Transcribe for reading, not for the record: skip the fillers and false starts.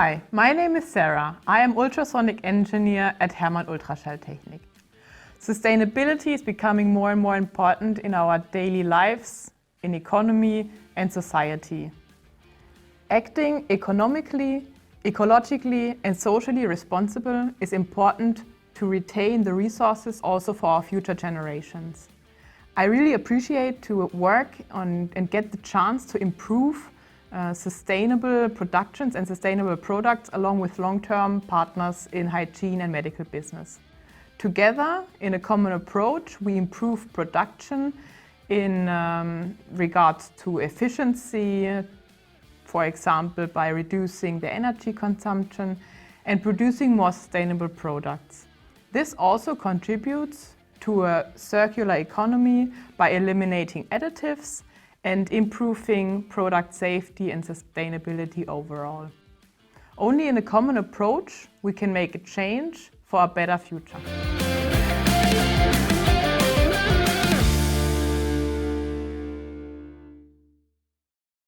Hi, my name is Sarah. I am ultrasonic engineer at Herrmann Ultraschalltechnik. Sustainability is becoming more and more important in our daily lives, in economy and society. Acting economically, ecologically and socially responsible is important to retain the resources also for our future generations. I really appreciate to work on and get the chance to improve sustainable productions and sustainable products along with long-term partners in hygiene and medical business. Together, in a common approach, we improve production in regards to efficiency, for example, by reducing the energy consumption and producing more sustainable products. This also contributes to a circular economy by eliminating additives and improving product safety and sustainability overall. Only in a common approach we can make a change for a better future.